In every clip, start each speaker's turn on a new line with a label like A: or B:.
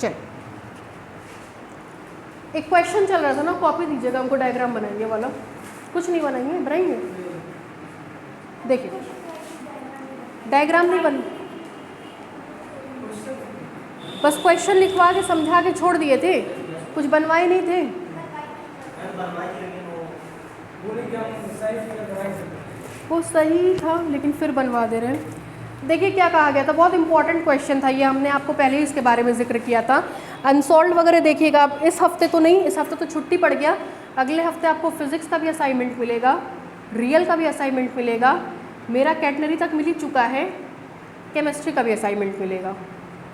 A: चल, एक क्वेश्चन चल रहा था ना, कॉपी दीजिएगा हमको, डायग्राम बनाइए वाला। कुछ नहीं बनाएंगे, बनाएंगे, देखिए डायग्राम नहीं बन, बस क्वेश्चन लिखवा के समझा के छोड़ दिए थे, कुछ बनवाए नहीं थे। वो सही था लेकिन फिर बनवा दे रहे हैं। देखिए क्या कहा गया था, बहुत इंपॉर्टेंट क्वेश्चन था ये, हमने आपको पहले ही इसके बारे में जिक्र किया था। अनसॉल्व वगैरह देखिएगा आप, इस हफ्ते तो नहीं, इस हफ्ते तो छुट्टी पड़ गया, अगले हफ्ते आपको फिजिक्स का भी असाइनमेंट मिलेगा, रियल का भी असाइनमेंट मिलेगा, मेरा कैटनरी तक मिल ही चुका है, केमिस्ट्री का भी असाइनमेंट मिलेगा,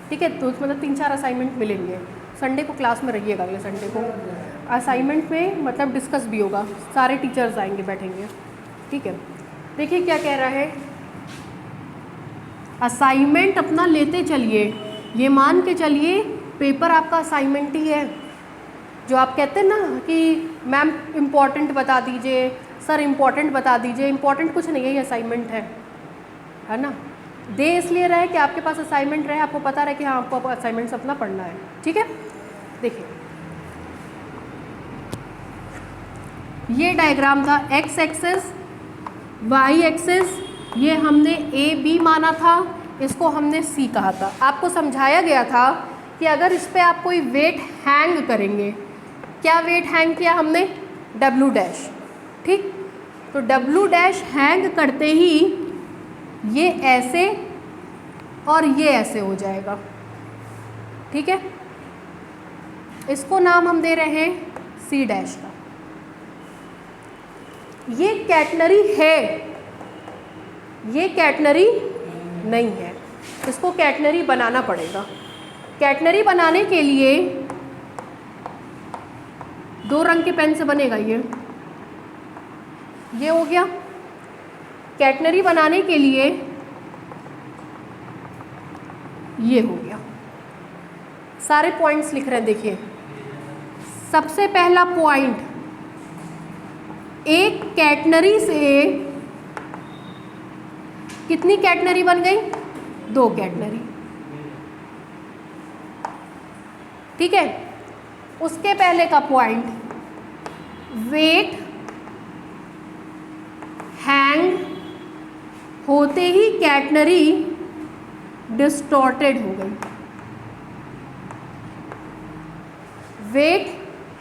A: ठीक है। तो मतलब 3-4 असाइनमेंट मिलेंगे। संडे को क्लास में रहिएगा, अगले संडे को असाइनमेंट में मतलब डिस्कस भी होगा, सारे टीचर्स आएंगे, बैठेंगे, ठीक है। देखिए क्या कह रहा है, असाइनमेंट अपना लेते चलिए, ये मान के चलिए पेपर आपका असाइनमेंट ही है। जो आप कहते हैं ना कि मैम इम्पॉर्टेंट बता दीजिए, सर इम्पॉर्टेंट बता दीजिए, इम्पॉर्टेंट कुछ नहीं है, ये असाइनमेंट है ना। दे इसलिए रहे कि आपके पास असाइनमेंट रहे, आपको पता रहे कि हाँ आपको असाइनमेंट्स अपना पढ़ना है, ठीक है। देखिए ये डायग्राम था, एक्स एक्सिस, वाई एक्सिस, ये हमने ए बी माना था, इसको हमने सी कहा था। आपको समझाया गया था कि अगर इस पर आप कोई वेट हैंग करेंगे, क्या वेट हैंग किया हमने, डब्ल्यू डैश, ठीक। तो डब्ल्यू डैश हैंग करते ही ये ऐसे और ये ऐसे हो जाएगा, ठीक है। इसको नाम हम दे रहे हैं सी डैश का। ये कैटनरी है, ये कैटनरी नहीं है, इसको कैटनरी बनाना पड़ेगा। कैटनरी बनाने के लिए 2 रंग के पेन से बनेगा ये हो गया। कैटनरी बनाने के लिए ये हो गया। सारे पॉइंट्स लिख रहे हैं, देखिए सबसे पहला पॉइंट, एक कैटनरी से कितनी कैटनरी बन गई, 2 कैटनरी, ठीक है। उसके पहले का पॉइंट, वेट हैंग होते ही कैटनरी डिस्टॉर्टेड हो गई। वेट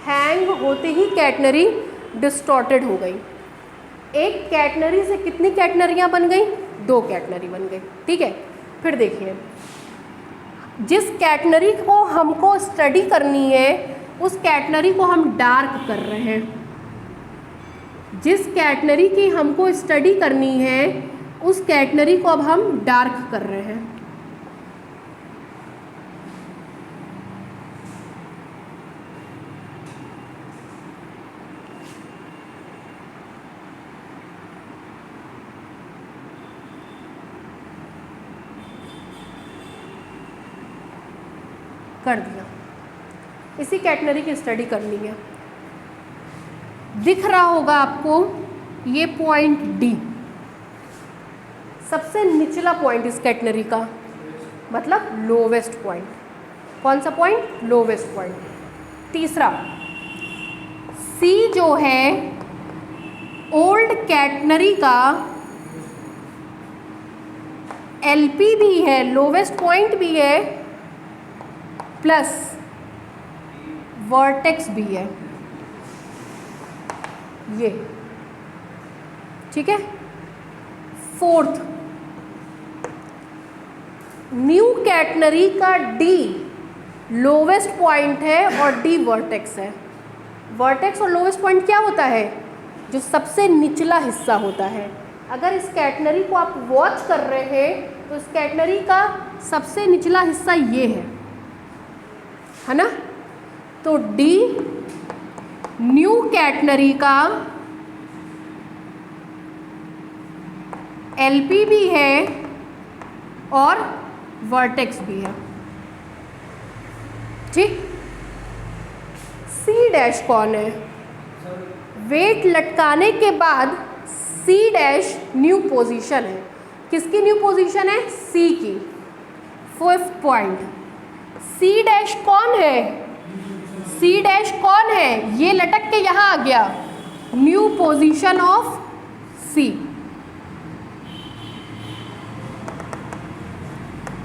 A: हैंग होते ही कैटनरी डिस्टॉर्टेड हो गई। एक कैटनरी से कितनी कैटनरियां बन गई, 2 कैटनरी बन गई, ठीक है। फिर देखिए, जिस कैटनरी को हमको स्टडी करनी है उस कैटनरी को हम डार्क कर रहे हैं। जिस कैटनरी की हमको स्टडी करनी है उस कैटनरी को अब हम डार्क कर रहे हैं। कर दिया, इसी कैटनरी की स्टडी करनी है। दिख रहा होगा आपको ये पॉइंट डी, सबसे निचला पॉइंट इस कैटनरी का, मतलब लोवेस्ट पॉइंट। कौन सा पॉइंट, लोवेस्ट पॉइंट। तीसरा सी जो है ओल्ड कैटनरी का एलपी भी है, लोवेस्ट पॉइंट भी है, प्लस वर्टेक्स भी है, ये, ठीक है। फोर्थ, न्यू कैटनरी का डी लोवेस्ट पॉइंट है और डी वर्टेक्स है। वर्टेक्स और लोवेस्ट पॉइंट क्या होता है, जो सबसे निचला हिस्सा होता है। अगर इस कैटनरी को आप वॉच कर रहे हैं तो इस कैटनरी का सबसे निचला हिस्सा ये है ना। तो डी न्यू कैटनरी का एलपी भी है और वर्टेक्स भी है, ठीक। सी डैश कौन है, वेट लटकाने के बाद सी डैश न्यू पोजीशन है। किसकी न्यू पोजीशन है, सी की। 5th पॉइंट, सी डैश कौन है, सी डैश कौन है, ये लटक के यहाँ आ गया, न्यू पोजीशन ऑफ सी।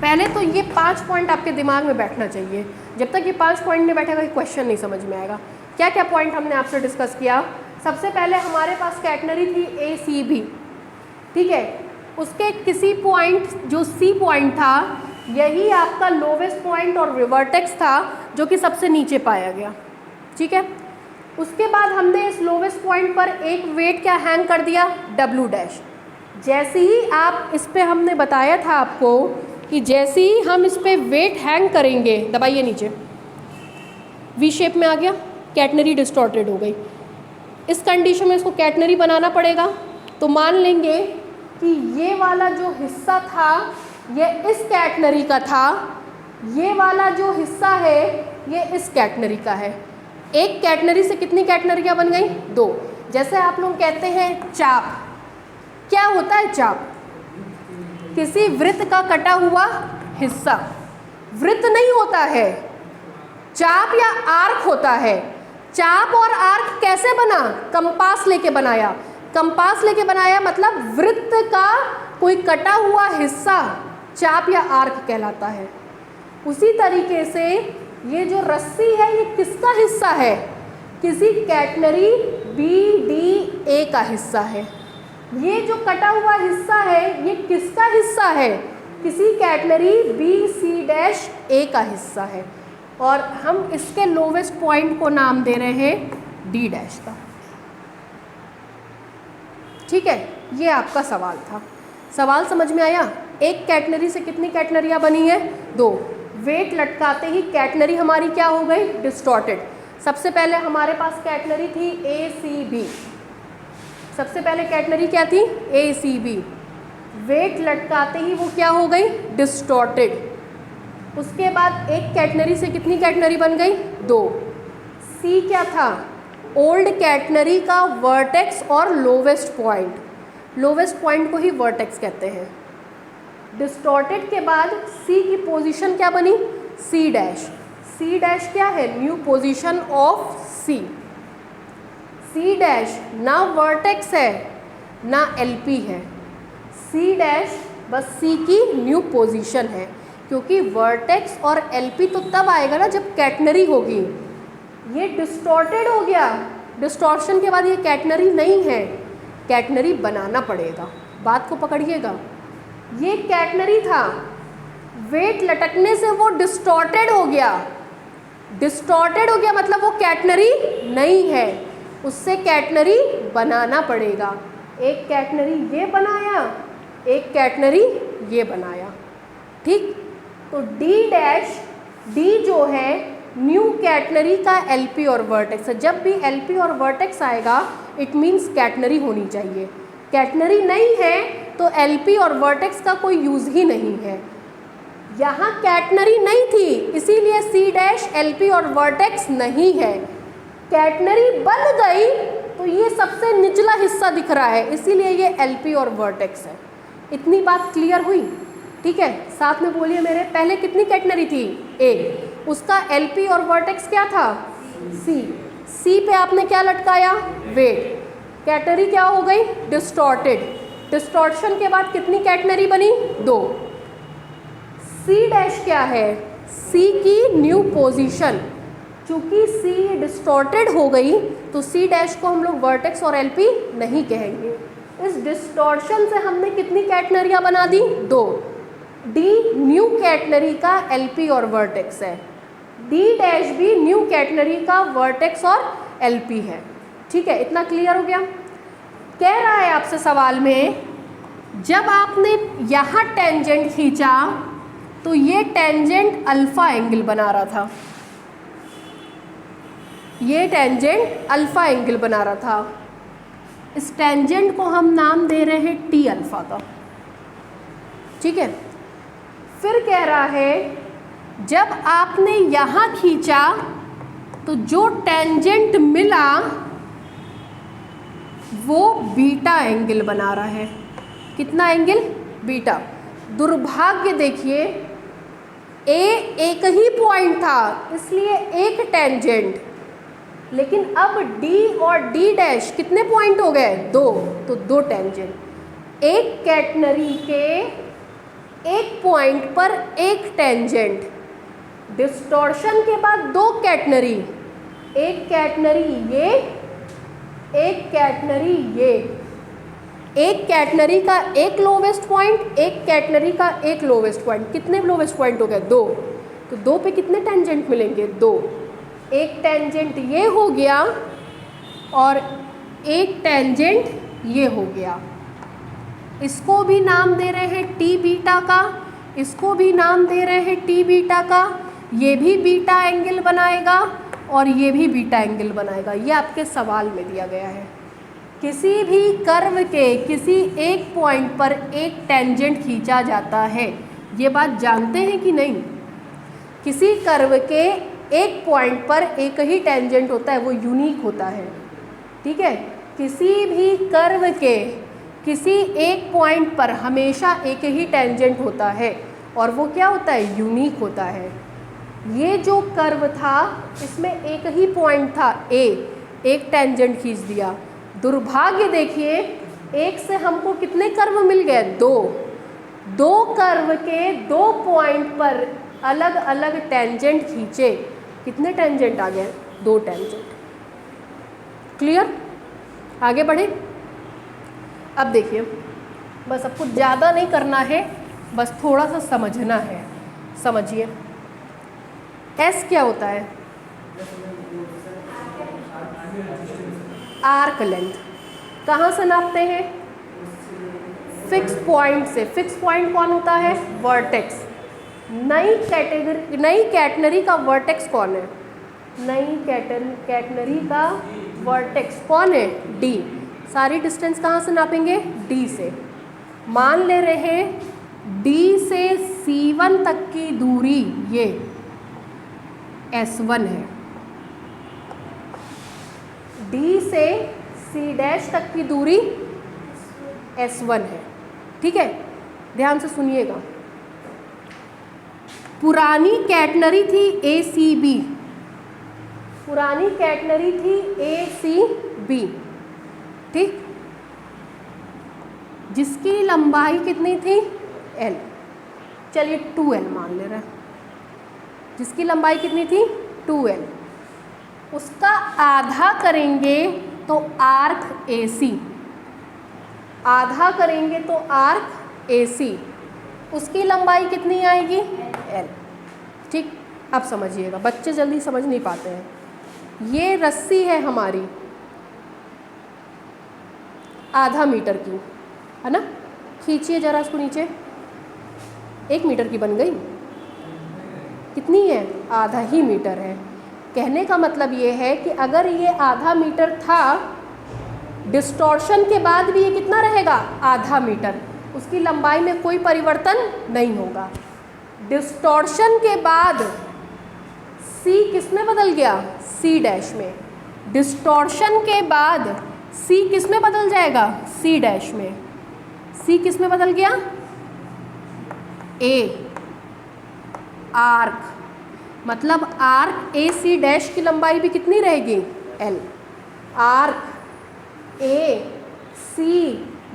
A: पहले तो ये 5 पॉइंट आपके दिमाग में बैठना चाहिए, जब तक ये 5 पॉइंट नहीं बैठेगा क्वेश्चन नहीं समझ में आएगा। क्या क्या पॉइंट हमने आपसे डिस्कस किया? सबसे पहले हमारे पास कैटनरी थी ए सी बी, ठीक है, उसके किसी पॉइंट जो सी पॉइंट था यही आपका लोवेस्ट पॉइंट और वर्टेक्स था जो कि सबसे नीचे पाया गया, ठीक है। उसके बाद हमने इस लोवेस्ट पॉइंट पर एक वेट क्या हैंग कर दिया, डब्ल्यू डैश। जैसे ही आप इस पे हमने बताया था आपको कि जैसे ही हम इस पे वेट हैंग करेंगे, दबाइए नीचे, वी शेप में आ गया, कैटनरी डिस्टॉर्टेड हो गई। इस कंडीशन में इसको कैटनरी बनाना पड़ेगा। तो मान लेंगे कि ये वाला जो हिस्सा था ये इस कैटनरी का था, ये वाला जो हिस्सा है ये इस कैटनरी का है। एक कैटनरी से कितनी कैटनरियाँ बन गई? 2। जैसे आप लोग कहते हैं चाप, क्या होता है चाप? किसी वृत्त का कटा हुआ हिस्सा। वृत्त नहीं होता है, चाप या आर्क होता है। चाप और आर्क कैसे बना? कंपास लेके बनाया। कंपास लेके बनाया मतलब वृत्त का कोई कटा हुआ हिस्सा चाप या आर्क कहलाता है। उसी तरीके से ये जो रस्सी है ये किसका हिस्सा है? किसी कैटनरी बी डी ए का हिस्सा है। ये जो कटा हुआ हिस्सा है ये किसका हिस्सा है? किसी कैटनरी बी सी डैश ए का हिस्सा है। और हम इसके लोवेस्ट पॉइंट को नाम दे रहे हैं डी डैश का, ठीक है। ये आपका सवाल था। सवाल समझ में आया? एक कैटनरी से कितनी कैटनरियाँ बनी है? 2। वेट लटकाते ही कैटनरी हमारी क्या हो गई? डिस्टॉर्टेड। सबसे पहले हमारे पास कैटनरी थी ए सी बी। सबसे पहले कैटनरी क्या थी? ए सी बी। वेट लटकाते ही वो क्या हो गई? डिस्टॉर्टेड। उसके बाद एक कैटनरी से कितनी कैटनरी बन गई? 2। सी क्या था? ओल्ड कैटनरी का वर्टेक्स और लोवेस्ट पॉइंट। लोवेस्ट पॉइंट को ही वर्टेक्स कहते हैं। डिस्टॉर्टेड के बाद सी की पोजीशन क्या बनी? C dash. सी डैश क्या है? New position of C. C dash ना वर्टेक्स है ना एलपी है। सी डैश बस सी की न्यू पोजीशन है, क्योंकि वर्टेक्स और एलपी तो तब आएगा ना जब कैटनरी होगी। ये डिस्टॉर्टेड हो गया। डिस्टॉर्शन के बाद ये कैटनरी नहीं है, कैटनरी बनाना पड़ेगा। बात को पकड़िएगा। ये कैटनरी था, वेट लटकने से वो डिस्टॉर्टेड हो गया। डिस्टॉर्टेड हो गया मतलब वो कैटनरी नहीं है, उससे कैटनरी बनाना पड़ेगा। एक कैटनरी ये बनाया, एक कैटनरी ये बनाया, ठीक। तो डी डैश, डी जो है न्यू कैटनरी का एलपी और वर्टेक्स है। जब भी एलपी और वर्टेक्स आएगा इट मीन्स कैटनरी होनी चाहिए। कैटनरी नहीं है तो एलपी और वर्टेक्स का कोई यूज़ ही नहीं है। यहाँ कैटनरी नहीं थी इसीलिए सी डैश एलपी और वर्टेक्स नहीं है। कैटनरी बन गई तो ये सबसे निचला हिस्सा दिख रहा है, इसीलिए ये एलपी और वर्टेक्स है। इतनी बात क्लियर हुई? ठीक है, साथ में बोलिए मेरे। पहले कितनी कैटनरी थी? ए। उसका एलपी और वर्टेक्स क्या था? सी। सी पे आपने क्या लटकाया? वेट। कैटनरी क्या हो गई? डिस्टॉर्टेड। डिस्टॉर्शन के बाद कितनी कैटनरी बनी? 2। सी डैश क्या है? सी की न्यू पोजीशन। चूंकि सी डिस्टॉर्टेड हो गई तो सी डैश को हम लोग वर्टेक्स और एलपी नहीं कहेंगे। इस डिस्टॉर्शन से हमने कितनी कैटनरियाँ बना दी? 2। डी न्यू कैटनरी का एलपी और वर्टेक्स है। डी डैश भी न्यू कैटनरी का वर्टेक्स और एलपी है। ठीक है, इतना क्लियर हो गया? कह रहा है आपसे सवाल में, जब आपने यहाँ टेंजेंट खींचा तो ये टेंजेंट अल्फा एंगल बना रहा था। ये टेंजेंट अल्फा एंगल बना रहा था। इस टेंजेंट को हम नाम दे रहे हैं टी अल्फा का। ठीक है, फिर कह रहा है जब आपने यहाँ खींचा तो जो टेंजेंट मिला वो बीटा एंगल बना रहा है। कितना एंगल? बीटा। दुर्भाग्य देखिए, ए एक ही पॉइंट था इसलिए एक टेंजेंट, लेकिन अब डी और डी डैश कितने पॉइंट हो गए? 2, तो 2 टेंजेंट। एक कैटनरी के एक पॉइंट पर एक टेंजेंट, डिस्टॉर्शन के बाद 2 कैटनरी, एक कैटनरी ये, एक कैटनरी ये, एक कैटनरी का एक लोवेस्ट पॉइंट, एक कैटनरी का एक लोवेस्ट पॉइंट। कितने लोवेस्ट पॉइंट हो गए? 2, तो 2 पे कितने टेंजेंट मिलेंगे? 2। एक टेंजेंट ये हो गया और एक टेंजेंट ये हो गया। इसको भी नाम दे रहे हैं टी बीटा का, इसको भी नाम दे रहे हैं टी बीटा का। ये भी बीटा एंगल बनाएगा और ये भी बीटा एंगल बनाएगा। ये आपके सवाल में दिया गया है। किसी भी कर्व के किसी एक पॉइंट पर एक टेंजेंट खींचा जाता है, ये बात जानते हैं कि नहीं? किसी कर्व के एक पॉइंट पर एक ही टेंजेंट होता है, वो यूनिक होता है। ठीक है, किसी भी कर्व के किसी एक पॉइंट पर हमेशा एक ही टेंजेंट होता है और वो क्या होता है? यूनिक होता है। ये जो कर्व था इसमें एक ही पॉइंट था ए, एक टेंजेंट खींच दिया। दुर्भाग्य देखिए, एक से हमको कितने कर्व मिल गए? 2। 2 कर्व के 2 पॉइंट पर अलग अलग टेंजेंट खींचे, कितने टेंजेंट आ गए? 2 टेंजेंट। क्लियर? आगे बढ़े। अब देखिए, बस अब कुछ ज़्यादा नहीं करना है, बस थोड़ा सा समझना है। समझिए, एस क्या होता है? Arc length. कहाँ से नापते हैं? फिक्स पॉइंट से। फिक्स पॉइंट कौन होता है? वर्टेक्स। नई कैटनरी का वर्टेक्स कौन है? नई कैटनरी का वर्टेक्स कौन है? डी। सारी डिस्टेंस कहाँ से नापेंगे? डी से। मान ले रहे हैं डी से C1 तक की दूरी ये S1 है, डी से C डैश तक की दूरी S1 है। ठीक है, ध्यान से सुनिएगा। पुरानी कैटनरी थी ACB, पुरानी कैटनरी थी ACB, ठीक, जिसकी लंबाई कितनी थी? L। चलिए 2L मान ले रहे हैं। जिसकी लंबाई कितनी थी? 2L। उसका आधा करेंगे तो आर्क AC, आधा करेंगे तो आर्क AC, उसकी लंबाई कितनी आएगी? L। ठीक, अब समझिएगा, बच्चे जल्दी समझ नहीं पाते हैं। ये रस्सी है हमारी आधा मीटर की, है ना? खींचिए जरा इसको नीचे। 1 मीटर की बन गई। कितनी है? आधा ही मीटर है। कहने का मतलब ये है कि अगर ये आधा मीटर था, डिस्टॉर्शन के बाद भी ये कितना रहेगा? आधा मीटर। उसकी लंबाई में कोई परिवर्तन नहीं होगा। डिस्टॉर्शन के बाद C किस में बदल गया? C डैश में। डिस्टॉर्शन के बाद C किस में बदल जाएगा? C डैश में। C किस में बदल गया? A, arc. मतलब आर्क AC डैश की लंबाई भी कितनी रहेगी? L। आर्क AC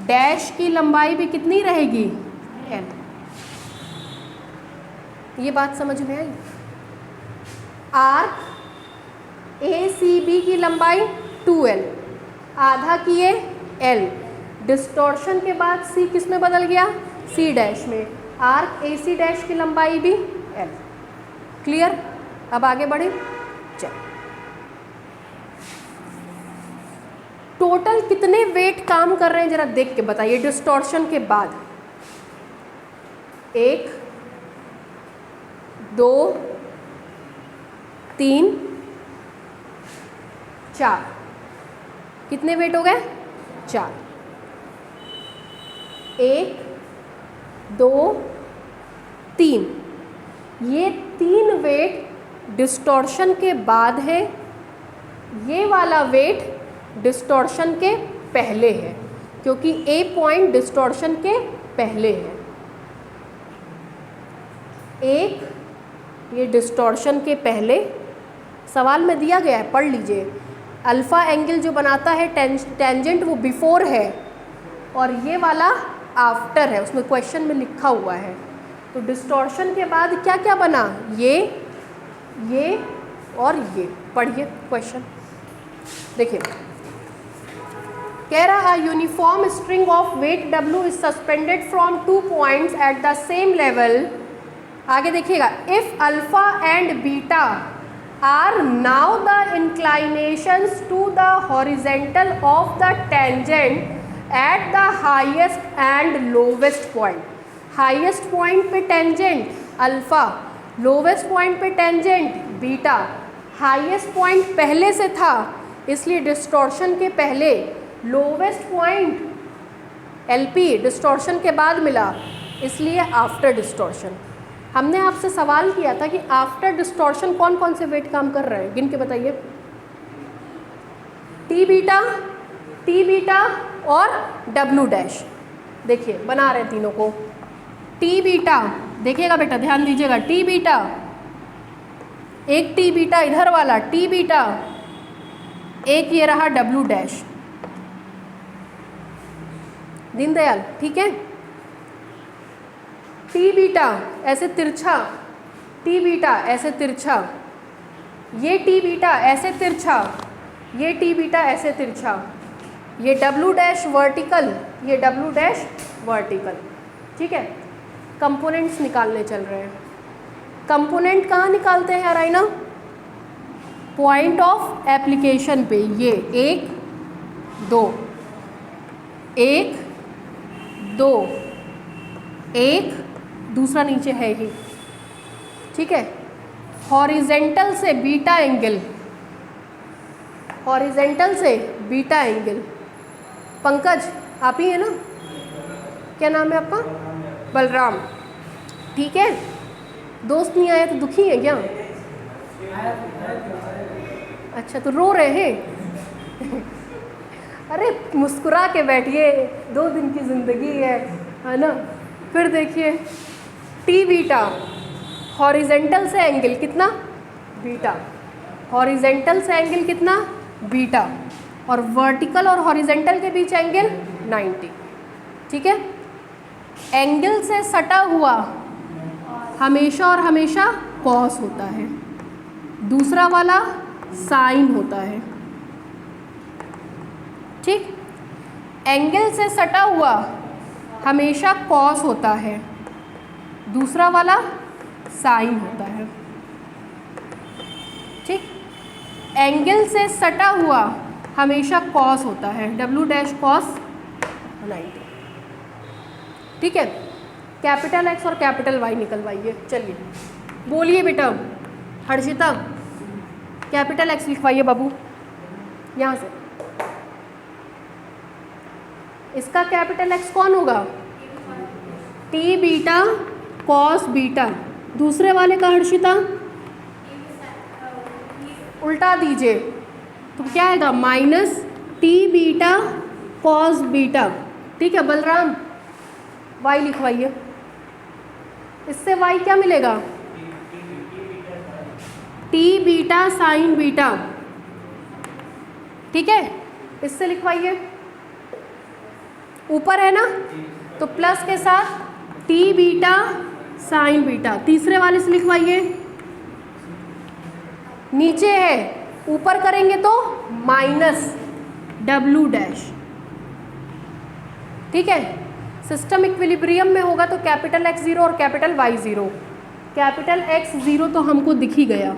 A: डैश की लंबाई भी कितनी रहेगी? L। ये बात समझ में आई? आर्क ACB की लंबाई 2L, आधा किए L, डिस्टॉर्शन के बाद C किस में बदल गया? C डैश में। आर्क AC डैश की लंबाई भी L। क्लियर? अब आगे बढ़े। चल, टोटल कितने वेट काम कर रहे हैं जरा देख के बताइए डिस्टॉर्शन के बाद। 1, 2, 3, 4। कितने वेट हो गए? 4। 1, 2, 3। ये 3 वेट डिस्टॉर्शन के बाद है, ये वाला वेट डिस्टॉर्शन के पहले है, क्योंकि A पॉइंट डिस्टॉर्शन के पहले है। 1, ये डिस्टॉर्शन के पहले, सवाल में दिया गया है, पढ़ लीजिए। अल्फ़ा एंगल जो बनाता है टेंजेंट वो बिफोर है, और ये वाला आफ्टर है, उसमें क्वेश्चन में लिखा हुआ है। तो डिस्टॉर्शन के बाद क्या क्या बना, ये और ये। पढ़िए क्वेश्चन, देखिए कह रहा है uniform string of weight W is suspended from 2 points at the same level. आगे देखिएगा, if alpha and beta are now the inclinations to the horizontal of the tangent at the highest and lowest point. Highest point पे tangent alpha, lowest point पे tangent beta. Highest point पहले से था, इसलिए distortion के पहले, lowest point LP distortion के बाद मिला, इसलिए आफ्टर डिस्टॉर्शन। हमने आपसे सवाल किया था कि आफ्टर डिस्टॉर्शन कौन कौन से वेट काम कर रहे हैं, गिन के बताइए। टी बीटा और W डैश। देखिए बना रहे हैं तीनों को। टी बीटा, देखिएगा बेटा ध्यान दीजिएगा, टी बीटा, एक टी बीटा इधर वाला टी बीटा, एक ये रहा W डैश। दीनदयाल, ठीक है। टी बीटा ऐसे तिरछा, टी बीटा ऐसे तिरछा, ये टी बीटा ऐसे तिरछा, ये टी बीटा ऐसे तिरछा, ये W डैश वर्टिकल, ये W डैश वर्टिकल, ठीक है। कंपोनेंट्स निकालने चल रहे हैं। कंपोनेंट कहाँ निकालते हैं अराइना? पॉइंट ऑफ एप्लीकेशन पे। ये 1 2 1 2 1, दूसरा नीचे है ही, ठीक है। हॉरिजेंटल से बीटा एंगल, हॉरिजेंटल से बीटा एंगल। पंकज आप ही है ना, क्या नाम है आपका? बलराम, ठीक है। दोस्त नहीं आया तो दुखी है क्या? अच्छा तो रो रहे हैं अरे मुस्कुरा के बैठिए, 2 दिन की ज़िंदगी है ना। फिर देखिए टी बीटा, हॉरिजेंटल से एंगल कितना? बीटा। हॉरिजेंटल से एंगल कितना? बीटा। और वर्टिकल और हॉरिजेंटल के बीच एंगल 90, ठीक है। एंगल से सटा हुआ हमेशा और हमेशा कॉस होता है, दूसरा वाला साइन होता है, ठीक। एंगल से सटा हुआ हमेशा कॉस होता है, दूसरा वाला साइन होता है, ठीक। एंगल से सटा हुआ हमेशा कॉस होता है, W डैश कॉस 90, ठीक है। कैपिटल X और कैपिटल Y निकलवाइए। चलिए बोलिए बेटा, हर्षिता कैपिटल X लिखवाइए बाबू यहाँ से। इसका कैपिटल X कौन होगा? T beta cos beta. दूसरे वाले का हर्षिता उल्टा दीजिए तो क्या आएगा? Minus T beta cos beta, ठीक है। बलराम Y लिखवाइए। इससे Y क्या मिलेगा? टी बीटा साइन बीटा, ठीक है। इससे लिखवाइए, ऊपर है ना तो प्लस के साथ टी बीटा साइन बीटा। तीसरे वाले से लिखवाइए, नीचे है, ऊपर करेंगे तो माइनस W डैश, ठीक है। सिस्टम इक्विलिब्रियम में होगा तो कैपिटल X 0 और कैपिटल Y 0। कैपिटल X 0 तो हमको दिख ही गया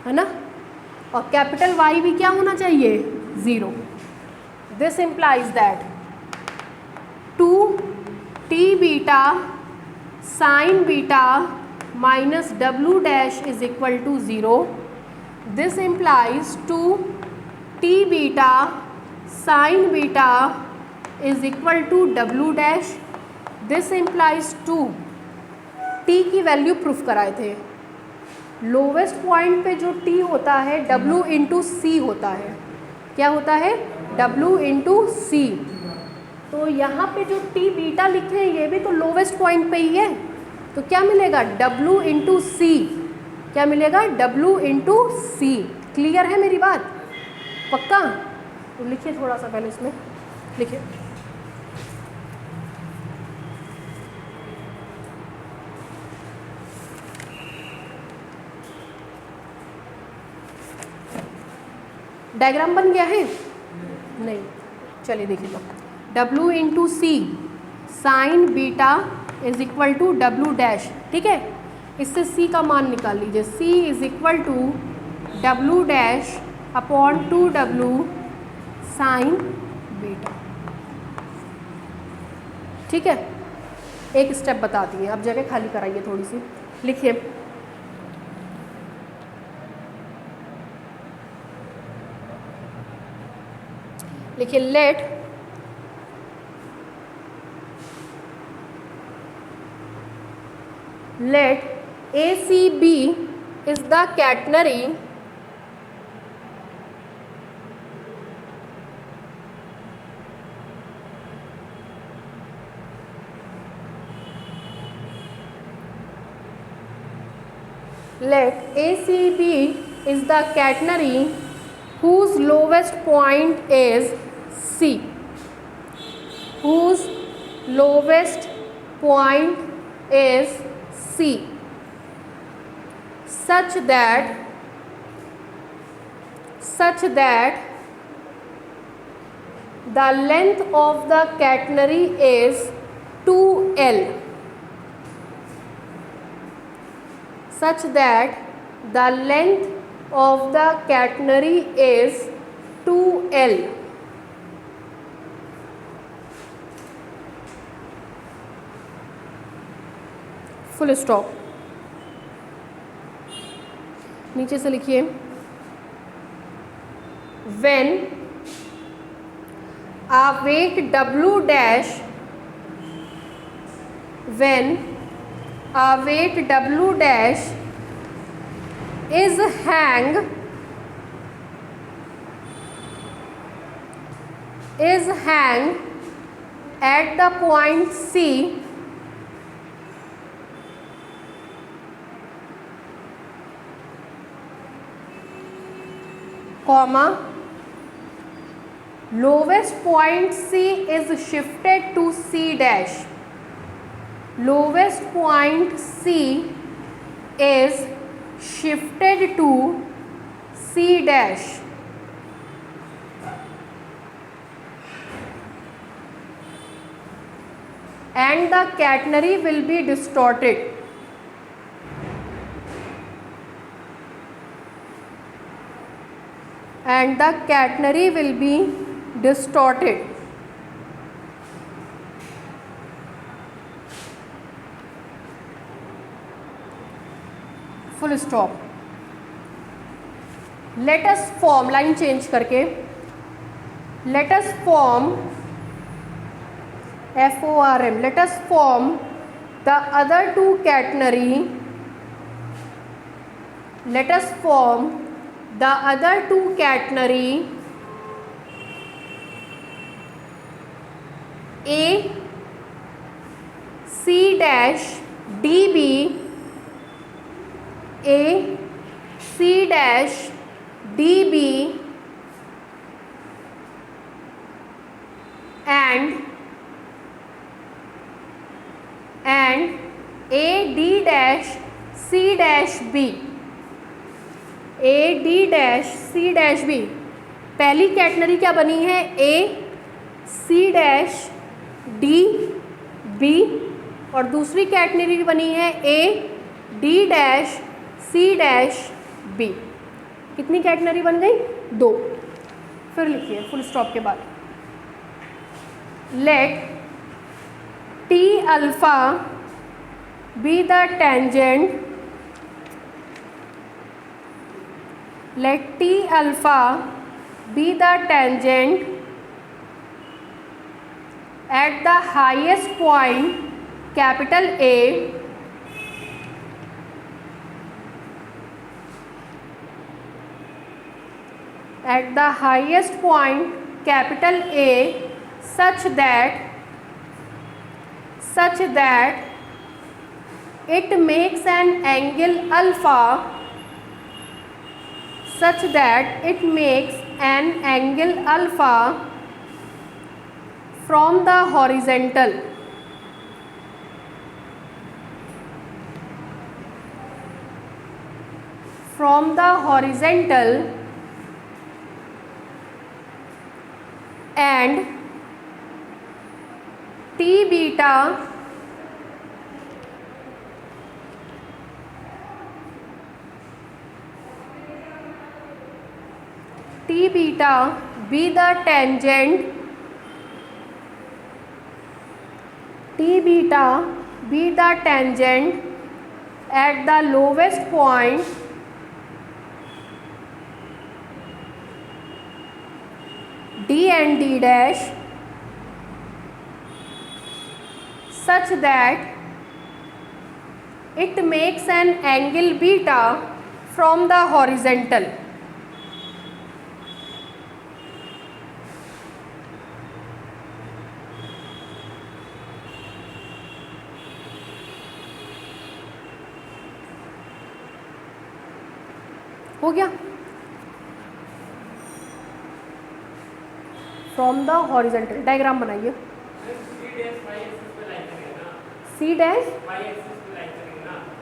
A: है ना, और कैपिटल Y भी क्या होना चाहिए? 0। This implies that 2 T beta sine beta minus W dash is equal to 0। This implies 2 T beta sine beta is equal to W dash. This implies 2, T की वैल्यू प्रूफ कराए थे। लोवेस्ट पॉइंट पे जो T होता है W into C होता है। क्या होता है? W into C। तो यहाँ पे जो T बीटा लिखे हैं ये भी तो लोवेस्ट पॉइंट पे ही है, तो क्या मिलेगा W इंटू सी, क्या मिलेगा W इंटू सी। क्लियर है मेरी बात? पक्का? तो लिखिए थोड़ा सा पहले इसमें लिखिए, डायग्राम बन गया है? नहीं, चलिए देखिए लो, W into C sine beta is equal to W dash, ठीक है। इससे C का मान निकाल लीजिए, C is equal to W dash upon 2W sine beta, ठीक है। एक स्टेप बताती हैं, अब जगह खाली कराइए थोड़ी सी, लिखिए लिखिए let ACB is the catenary whose lowest point is C, whose lowest point is C, such that the length of the catenary is 2L, such that the length of the catenary is 2L. Full stop. नीचे से लिखिए when a weight W dash, when a weight W dash is hang at the point C, comma, lowest point C is shifted to C dash, lowest point C is shifted to C dash, and the catenary will be distorted. And the catenary will be distorted. Full stop. Let us form, line change करके, let us form FORM, let us form the other two catenary, let us form the other two catenary A C dash DB, A C dash DB and A D dash C dash B, A D dash C dash B। पहली catenary क्या बनी है? A C dash D B, और दूसरी catenary बनी है A D dash C dash B। कितनी catenary बन गई? 2। फिर लिखिए फुल स्टॉप के बाद, let T alpha be the tangent, let T alpha be the tangent at the highest point capital A, at the highest point capital A, such that it makes an angle alpha such that it makes an angle alpha from the horizontal and T beta be the tangent at the lowest point D and D dash such that it makes an angle beta from the horizontal. हो गया? From the horizontal diagram बनाइए। C dash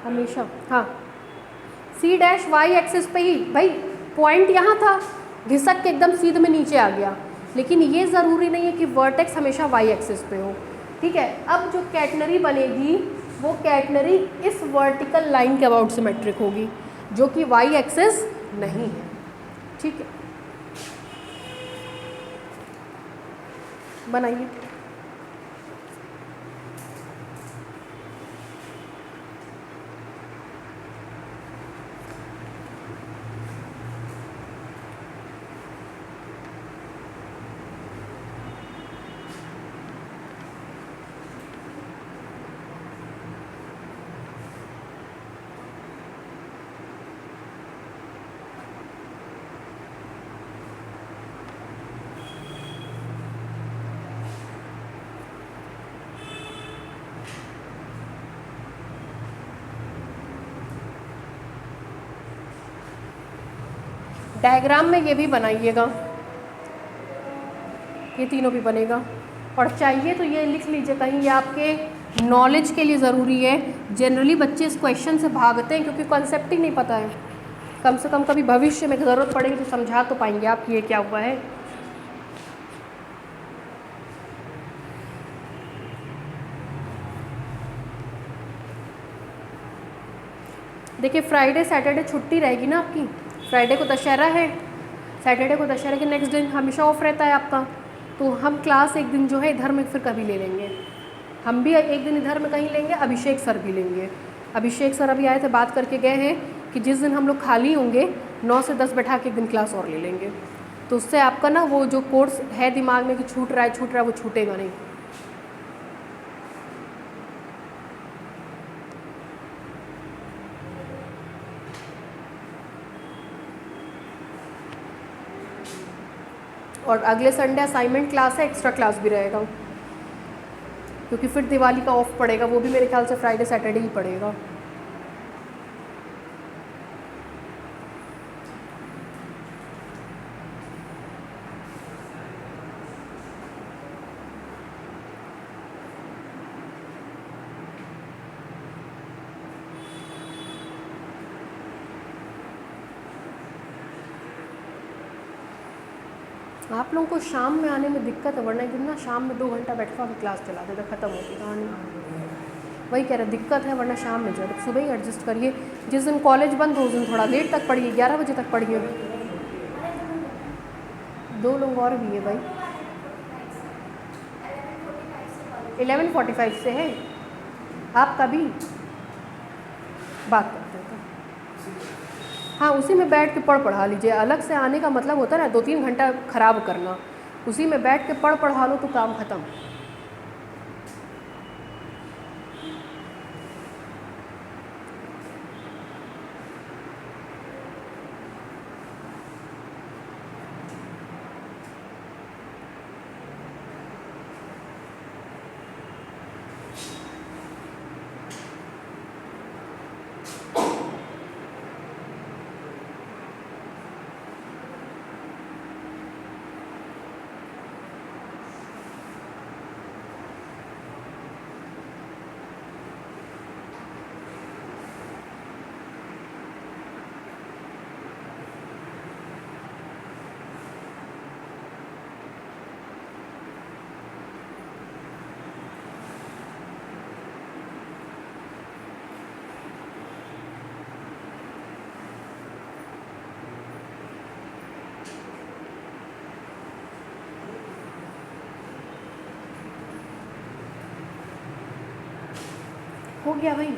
A: हमेशा, हाँ C dash Y axis पे ही, भाई point यहाँ था, घिसक के एकदम सीध में नीचे आ गया, लेकिन ये ज़रूरी नहीं है कि वर्टेक्स हमेशा वाई एक्सिस पे हो। ठीक है, अब जो कैटनरी बनेगी वो कैटनरी इस वर्टिकल लाइन के अबाउट सिमेट्रिक होगी, जो कि वाई एक्सिस नहीं है। ठीक है, बनाइए। डायग्राम में ये भी बनाइएगा, ये तीनों भी बनेगा। और चाहिए तो ये लिख लीजिए कहीं, ये आपके नॉलेज के लिए ज़रूरी है। जनरली बच्चे इस क्वेश्चन से भागते हैं क्योंकि कॉन्सेप्ट ही नहीं पता है। कम से कम कभी भविष्य में ज़रूरत पड़ेगी तो समझा तो पाएंगे आप कि ये क्या हुआ है। देखिए फ्राइडे सैटरडे छुट्टी रहेगी ना आपकी, फ्राइडे को दशहरा है, सैटरडे को दशहरा के नेक्स्ट दिन हमेशा ऑफ रहता है आपका, तो हम क्लास एक दिन जो है इधर में फिर कभी ले लेंगे। हम भी एक दिन इधर में कहीं लेंगे, अभिषेक सर भी लेंगे। अभिषेक सर अभी आए थे, बात करके गए हैं कि जिस दिन हम लोग खाली होंगे 9 से 10 बैठा के एक दिन क्लास और ले लेंगे, तो उससे आपका ना वो जो कोर्स है दिमाग में कि छूट रहा है वो छूटेगा नहीं। और अगले संडे असाइनमेंट क्लास है, एक्स्ट्रा क्लास भी रहेगा, क्योंकि फिर दिवाली का ऑफ पड़ेगा, वो भी मेरे ख्याल से फ्राइडे सैटरडे ही पड़ेगा। आप लोगों को शाम में आने में दिक्कत है, वरना कितना शाम में 2 घंटा बैठा के क्लास चला देता, ख़त्म होती कहानी। वही कह रहे दिक्कत है, वरना शाम में जाए, सुबह ही एडजस्ट करिए। जिस दिन कॉलेज बंद हो उस दिन थोड़ा लेट तक पढ़िए, 11 बजे तक पढ़िए। 2 लोग और भी है भाई, 11:45 से है, आप कभी बात करते हैं। हाँ, उसी में बैठ के पढ़ा लीजिए। अलग से आने का मतलब होता है ना 2-3 घंटा ख़राब करना, उसी में बैठ के पढ़ा लो तो काम ख़त्म। हो गया भाई।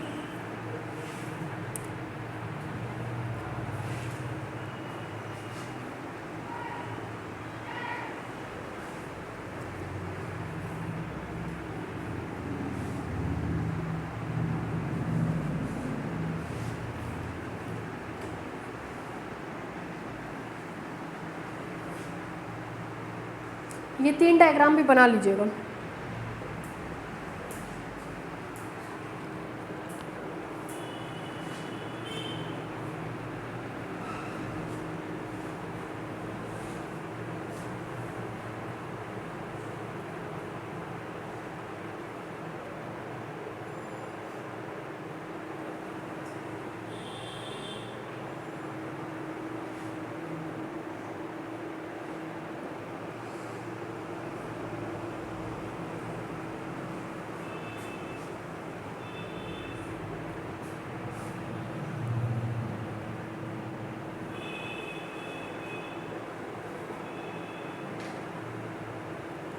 A: ये 3 डायग्राम भी बना लीजिएगा।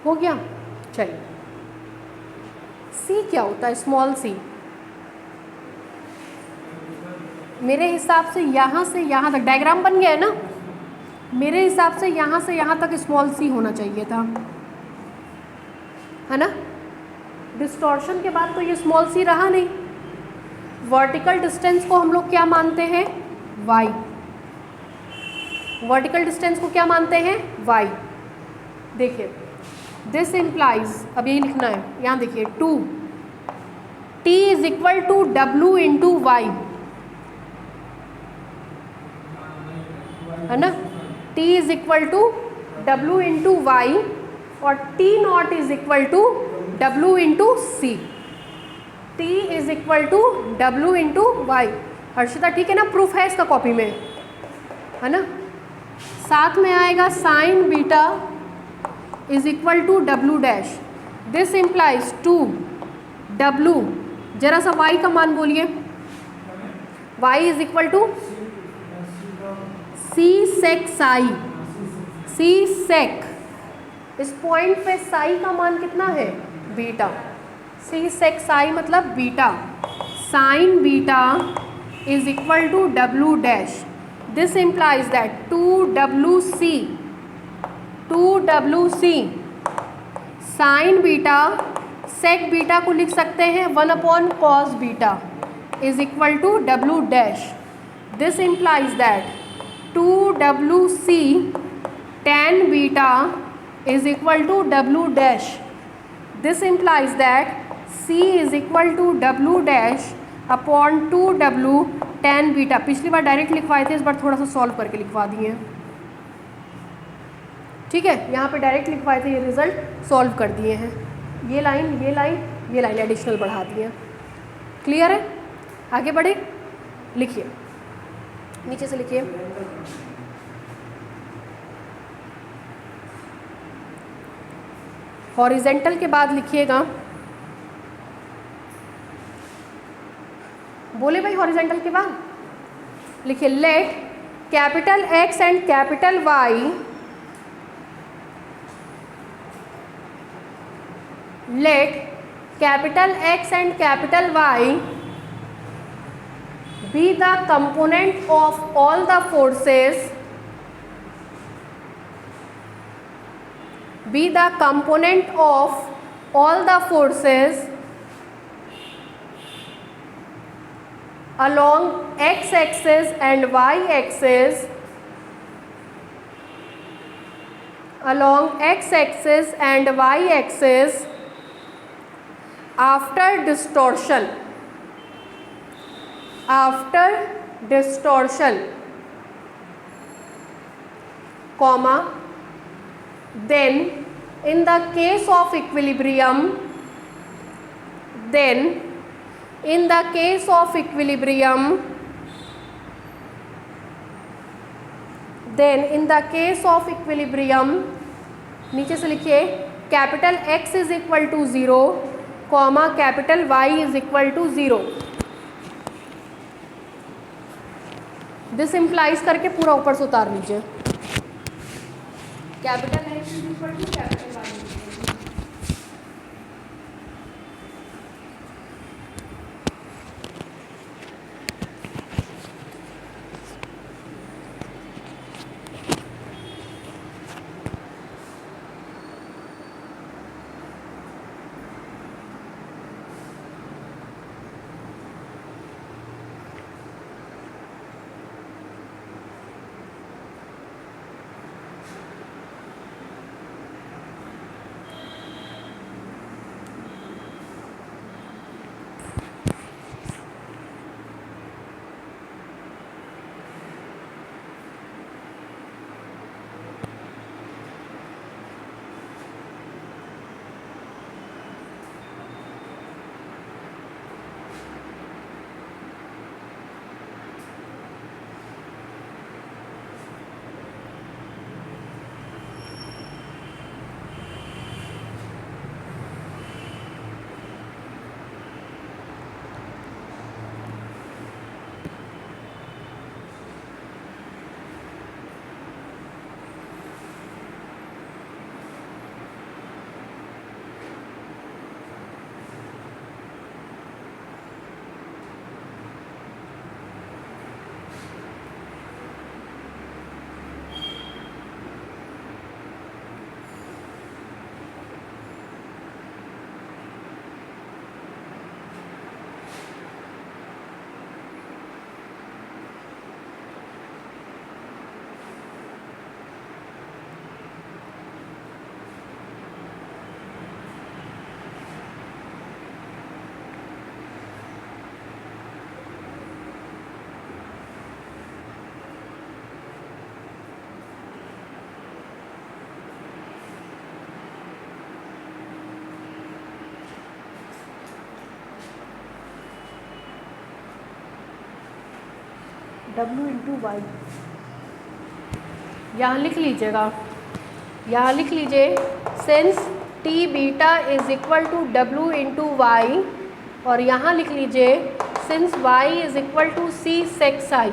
A: हो गया। चलिए, सी क्या होता है? Small C. मेरे हिसाब से यहाँ तक डायग्राम बन गया है ना। मेरे हिसाब से यहाँ तक स्मॉल सी होना चाहिए था, है ना। डिस्टॉर्शन के बाद तो ये स्मॉल सी रहा नहीं। वर्टिकल डिस्टेंस को हम लोग क्या मानते हैं? y। वर्टिकल डिस्टेंस को क्या मानते हैं? y। देखिए, दिस इम्प्लाइज, अब यही लिखना है, यहाँ देखिए 2 t is equal to w into Y, है ना। t is equal to w into Y और t not is equal to w into C. t is equal to w into Y. Harshita ठीक है ना, प्रूफ है इसका कॉपी में, है ना। साथ में आएगा sine beta is equal to w dash. This implies 2w, जरा सा y का मान बोलिए। y is equal to c sec psi. c sec, इस पॉइंट पे साई का मान कितना है? बीटा। c sec साई मतलब beta. Sine beta is equal to w dash. This implies that 2wc sine beta sec beta को लिख सकते हैं 1/cos beta is equal to w dash. This implies that 2wc tan beta is equal to w dash. This implies that c is equal to w dash upon 2w tan beta. पिछली बार direct लिखवाए थे, इस बार थोड़ा सा solve करके लिखवा दिए, ठीक है। यहाँ पे डायरेक्ट लिखवाए थे, ये रिजल्ट सॉल्व कर दिए हैं। ये लाइन ये लाइन ये लाइन एडिशनल बढ़ा दी है। क्लियर है? आगे बढ़े, लिखिए, नीचे से लिखिए। हॉरिजेंटल के बाद लिखिएगा, बोले भाई हॉरिजेंटल के बाद लिखिए let capital X and capital Y let capital X and capital Y be the component of all the forces, be the component of all the forces along x axis and y axis, along x axis and y axis after distortion, after distortion, comma, then in the case of equilibrium, then in the case of equilibrium, then in the case of equilibrium, नीचे से लिखिए capital X is equal to 0 comma capital Y is equal to 0। This implies करके पूरा ऊपर से उतार लीजिए। Capital X is equal to capital Y। W into Y, यहाँ लिख लीजिएगा, यहाँ लिख लीजिए since T beta is equal to W into Y, और यहाँ लिख लीजिए since y is equal to C sec psi।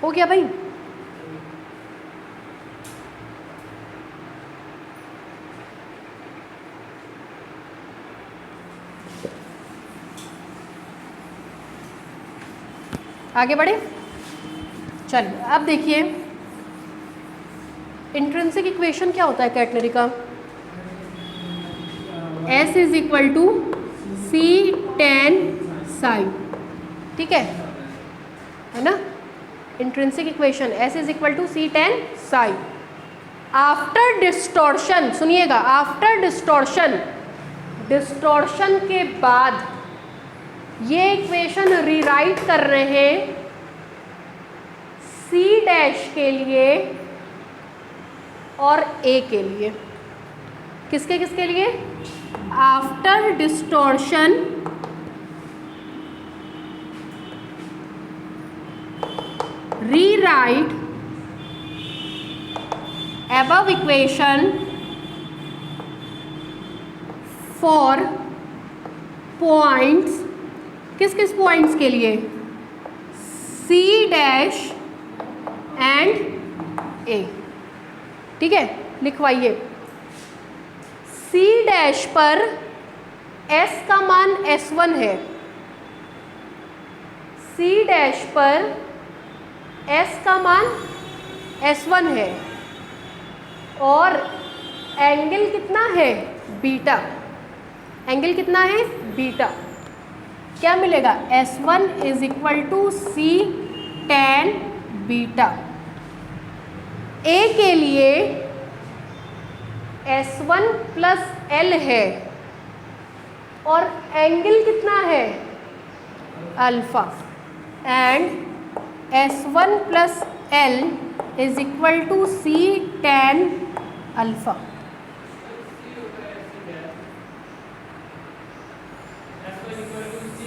A: हो गया भाई? आगे बढ़े, चलिए अब देखिए इंट्रिंसिक इक्वेशन क्या होता है कैटनरी का। S is equal to C tan psi, ठीक है ना। Intrinsic equation S is equal to C tan psi। After distortion, सुनिएगा, आफ्टर डिस्टॉर्शन, डिस्टॉर्शन के बाद ये इक्वेशन रीराइट कर रहे हैं C डैश के लिए और A के लिए। किसके किसके लिए? After distortion rewrite above equation for points, किस किस पॉइंट्स के लिए? C डैश एंड A, ठीक है, लिखवाइए। C डैश पर S का मान S1 है, C डैश पर S का मान S1 है, और एंगल कितना है? बीटा। एंगल कितना है? बीटा। क्या मिलेगा? S1 is equal to C tan beta. A के लिए S1 प्लस L है, और एंगल कितना है? Alpha, and S1 plus L is equal to C tan alpha.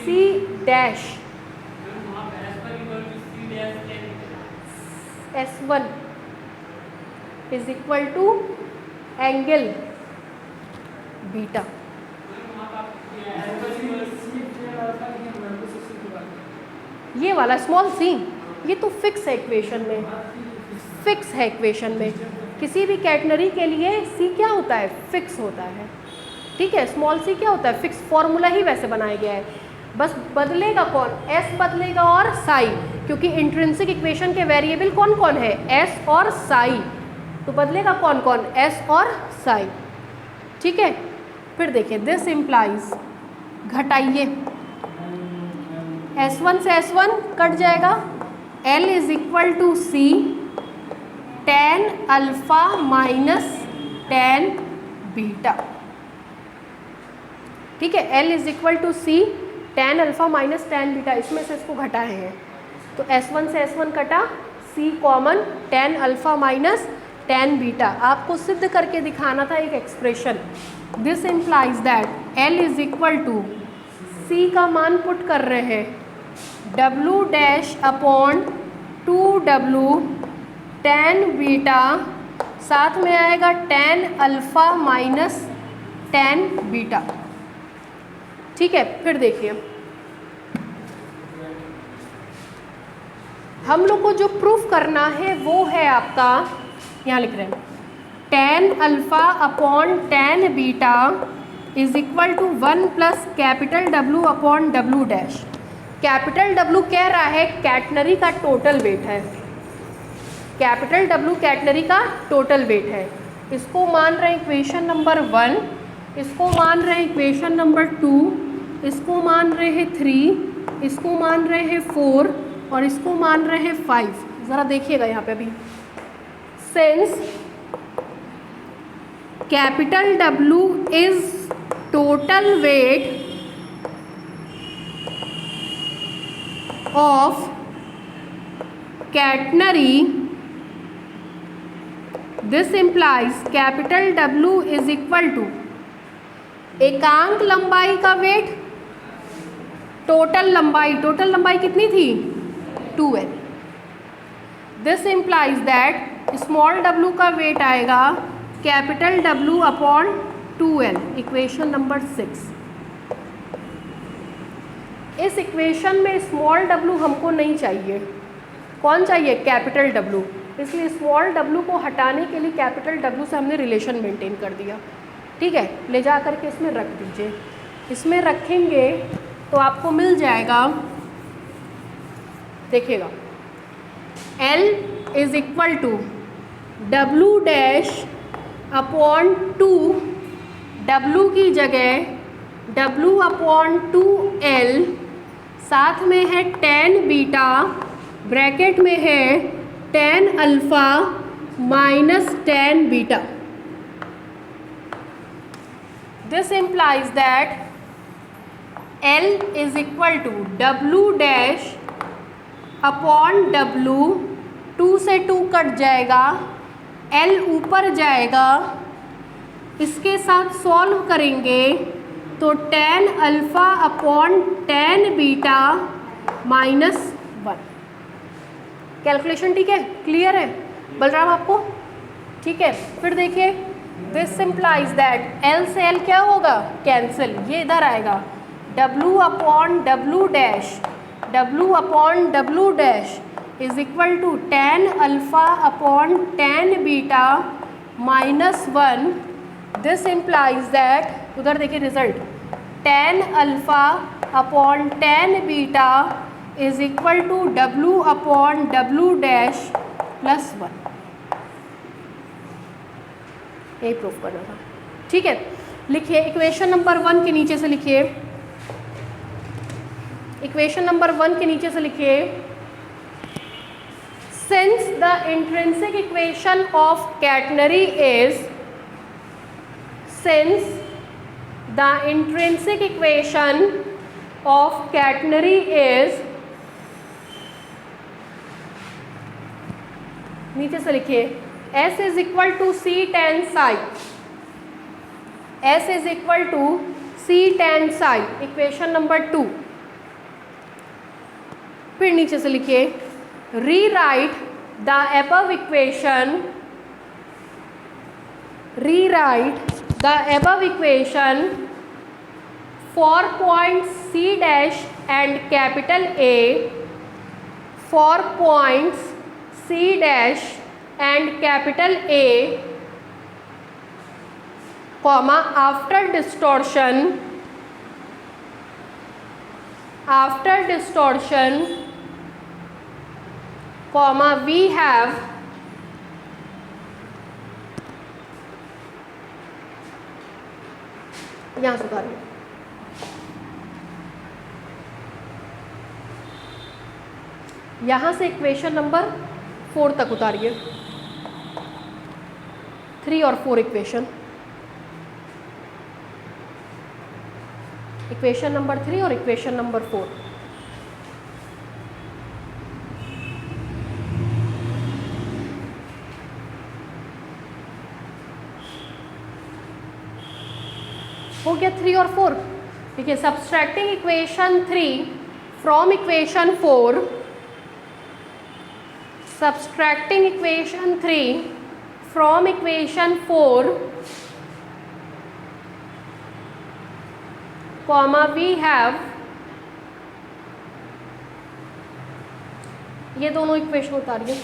A: C dash S1 is equal to angle beta. ये वाला small C, ये तो फिक्स है इक्वेशन में, फिक्स है इक्वेशन में। किसी भी कैटनरी के लिए सी क्या होता है? फिक्स होता है, ठीक है। स्मॉल सी क्या होता है? फिक्स। फॉर्मूला ही वैसे बनाया गया है, बस बदलेगा कौन? एस बदलेगा और साई, क्योंकि इंट्रिंसिक इक्वेशन के वेरिएबल कौन कौन है? एस और साई, तो बदलेगा कौन कौन? एस और साई, ठीक है। फिर देखिए दिस इम्प्लाइज, घटाइए, S1 से S1 कट जाएगा, L is equal to C tan alpha minus tan beta, ठीक है। L is equal to C tan alpha minus tan beta, इसमें से इसको घटाए हैं, तो S1 से S1 कटा, C common, tan alpha minus tan beta. आपको सिद्ध करके दिखाना था एक expression. This implies that L is equal to C का मान पुट कर रहे हैं W dash upon 2W tan beta, साथ में आएगा tan alpha minus tan beta, ठीक है। फिर देखिए हम लोग को जो प्रूफ करना है वो है आपका, यहाँ लिख रहे हैं tan alpha upon tan beta is equal to 1 plus capital W upon W dash. Capital W कह रहा है कैटनरी का टोटल वेट है, कैपिटल W कैटनरी का टोटल वेट है। इसको मान रहे हैं इक्वेशन नंबर 1, इसको मान रहे हैं इक्वेशन नंबर 2, इसको मान रहे हैं 3, इसको मान रहे हैं 4, और इसको मान रहे हैं 5। ज़रा देखिएगा यहाँ पे अभी, since capital W is total weight of catenary, this implies capital W is equal to एकांक लंबाई का वेट टोटल लंबाई कितनी थी 2L। This implies that small w का वेट आएगा capital W upon 2L। Equation number 6। इस इक्वेशन में स्मॉल w हमको नहीं चाहिए, कौन चाहिए कैपिटल W, इसलिए स्मॉल w को हटाने के लिए कैपिटल W से हमने रिलेशन मेंटेन कर दिया। ठीक है, ले जा करके इसमें रख दीजिए। इसमें रखेंगे तो आपको मिल जाएगा, देखिएगा L is equal to W dash upon 2, W की जगह W अपॉन 2L, साथ में है tan बीटा, ब्रैकेट में है tan alpha minus tan beta. This implies that L is equal to W dash upon W, 2 से 2 कट जाएगा, L ऊपर जाएगा, इसके साथ सॉल्व करेंगे तो tan alpha upon tan beta minus 1। Calculation ठीक है, क्लियर है बलराम आपको? ठीक है, फिर देखिए दिस इम्प्लाइज दैट L से L क्या होगा कैंसिल, ये इधर आएगा W upon W dash, W upon W dash is equal to tan alpha upon tan beta minus 1। This implies that, उधर देखिए result, tan alpha upon tan beta is equal to W upon W dash plus 1। यही proof करना था। ठीक है, लिखिए equation number 1 के नीचे से लिखिए, इक्वेशन नंबर 1 के नीचे से लिखिए, since the intrinsic equation of catenary is, since the intrinsic equation of catenary is, नीचे से लिखिए S is equal to C tan psi, S is equal to C tan psi, equation number 2। फिर नीचे से लिखिए rewrite the above equation, rewrite the above equation for point C dash and capital A, for points C dash and capital A, comma after distortion, comma we have यहाँ सुधारिए, यहाँ से equation number 4 तक उतारिए, 3 और 4 equation, equation number 3 और equation number 4। हो गया 3 और 4। देखिए subtracting equation 3 from equation 4, subtracting equation 3 from equation 4, comma we have, ये दोनों इक्वेशन उतारिए,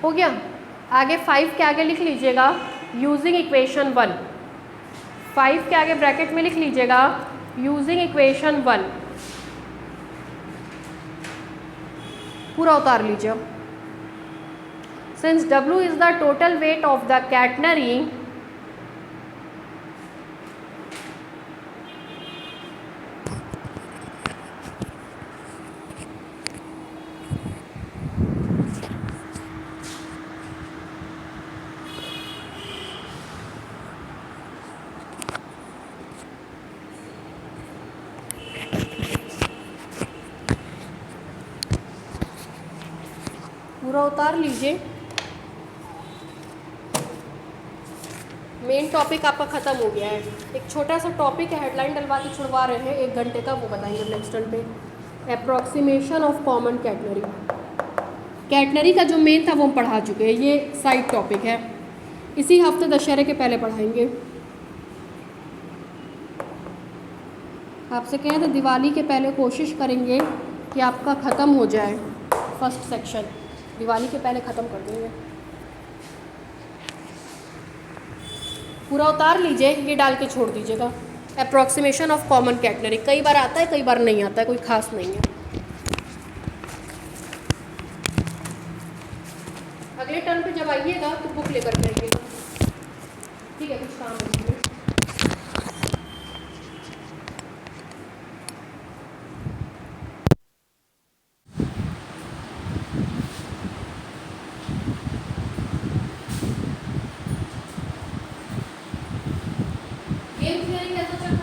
A: हो गया। आगे 5 के आगे लिख लीजिएगा यूजिंग इक्वेशन 1, 5 के आगे ब्रैकेट में लिख लीजिएगा यूजिंग इक्वेशन 1, पूरा उतार लीजिए। Since W is the total weight of the catenary, पूरा उतार लीजिए। मेन टॉपिक आपका ख़त्म हो गया है। एक छोटा सा टॉपिक है, हेडलाइन डलवा के छुड़वा रहे हैं 1 घंटे का, वो बताएंगे नेक्स्ट टर्न पे। Approximation of common catenary, catenary का जो मेन था वो हम पढ़ा चुके हैं, ये साइड टॉपिक है। इसी हफ्ते दशहरे के पहले पढ़ाएंगे। आपसे कहें तो दिवाली के पहले कोशिश करेंगे कि आपका ख़त्म हो जाए फर्स्ट सेक्शन, दिवाली के पहले ख़त्म कर देंगे। पूरा उतार लीजिए, ये डाल के छोड़ दीजिएगा। अप्रॉक्सीमेशन ऑफ कॉमन कैटनरी कई बार आता है, कई बार नहीं आता है, कोई खास नहीं है। अगले टर्न पे जब आइएगा तो बुक लेकर के आइएगा, ठीक है? कुछ काम है। गेम थियरी कैसा चल